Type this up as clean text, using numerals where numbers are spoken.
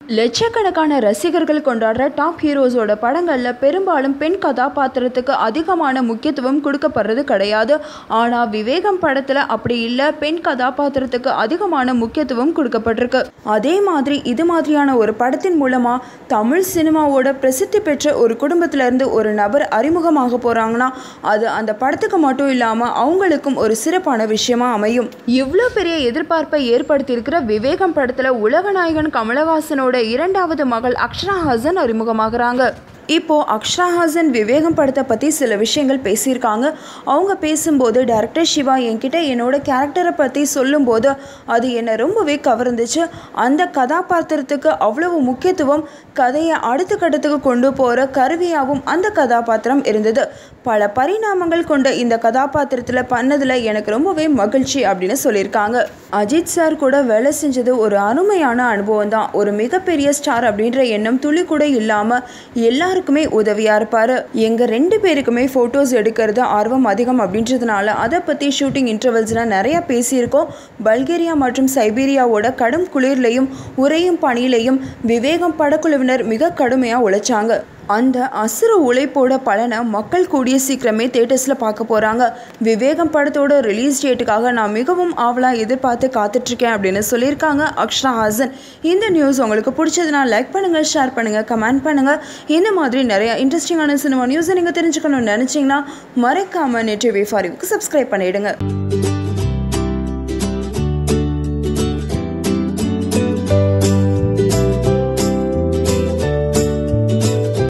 லட்சக்கணக்கான ரசிகர்கள் கொண்டாடுற டாப் ஹீரோஸோட படங்களில் பெரும்பாலும் பெண் கதாபாத்திரத்துக்கு அதிகமான முக்கியத்துவம் கொடுக்கப்படுறது கிடையாது. ஆனால் விவேகம் படத்தில் அப்படி இல்லை, பெண் கதாபாத்திரத்துக்கு அதிகமான முக்கியத்துவம் கொடுக்கப்பட்டிருக்கு. அதே மாதிரி இது மாதிரியான ஒரு படத்தின் மூலமாக தமிழ் சினிமாவோட பிரசித்தி பெற்ற ஒரு குடும்பத்திலேருந்து ஒரு நபர் அறிமுகமாக போகிறாங்கன்னா அது அந்த படத்துக்கு மட்டும் இல்லாமல் அவங்களுக்கும் ஒரு சிறப்பான விஷயமா அமையும். இவ்வளோ பெரிய எதிர்பார்ப்பை ஏற்படுத்தியிருக்கிற விவேகம் படத்தில் உலகநாயகன் கமலஹாசனோட இரண்டாவது மகள் அக்ஷரா ஹாசன் அறிமுகமாகறாங்க. இப்போ அக்ஷரா ஹாசன் விவேகம் படத்தை பற்றி சில விஷயங்கள் பேசியிருக்காங்க. அவங்க பேசும்போது டைரக்டர் சிவா என்கிட்ட என்னோட கேரக்டரை பற்றி சொல்லும்போது அது என்னை ரொம்பவே கவர்ந்துச்சு. அந்த கதாபாத்திரத்துக்கு அவ்வளவு முக்கியத்துவம், கதையை அடுத்த கட்டத்துக்கு கொண்டு போகிற கருவியாகவும் அந்த கதாபாத்திரம் இருந்தது. பல பரிணாமங்கள் கொண்ட இந்த கதாபாத்திரத்தில் பண்ணதில் எனக்கு ரொம்பவே மகிழ்ச்சி அப்படின்னு சொல்லியிருக்காங்க. அஜித் சார் கூட வேலை செஞ்சது ஒரு அருமையான அனுபவம் தான். ஒரு மிகப்பெரிய ஸ்டார் அப்படின்ற எண்ணம் துளி கூட இல்லாமல் எல்லாருக்குமே உதவியாக இருப்பார். எங்கள் 2 பேருக்குமே ஃபோட்டோஸ் எடுக்கிறது ஆர்வம் அதிகம் அப்படின்றதுனால அதை பற்றி ஷூட்டிங் இன்டர்வல்ஸ்லாம் நிறையா பேசியிருக்கோம். பல்கேரியா மற்றும் சைபீரியாவோட கடும் குளிர்லையும் உறையும் பனியிலையும் விவேகம் படக்குழுவினர் மிக கடுமையாக உழைச்சாங்க. அந்த அசுர உழைப்போட பலனை மக்கள் கூடிய சீக்கிரமே தேட்டர்ஸில் பார்க்க போகிறாங்க. விவேகம் படத்தோட ரிலீஸ் டேட்டுக்காக நான் மிகவும் ஆவலாக எதிர்பார்த்து காத்துட்ருக்கேன் அப்படின்னு சொல்லியிருக்காங்க அக்ஷரா ஹாசன். இந்த நியூஸ் உங்களுக்கு பிடிச்சதுன்னா லைக் பண்ணுங்கள், ஷேர் பண்ணுங்கள், கமெண்ட் பண்ணுங்கள். இந்த மாதிரி நிறைய இன்ட்ரெஸ்டிங்கான சினிமா நியூஸை நீங்கள் தெரிஞ்சுக்கணும்னு நினச்சிங்கன்னா மறக்காமல் நெட் டிவி ஃபார் யூக்கு சப்ஸ்கிரைப் பண்ணிவிடுங்க.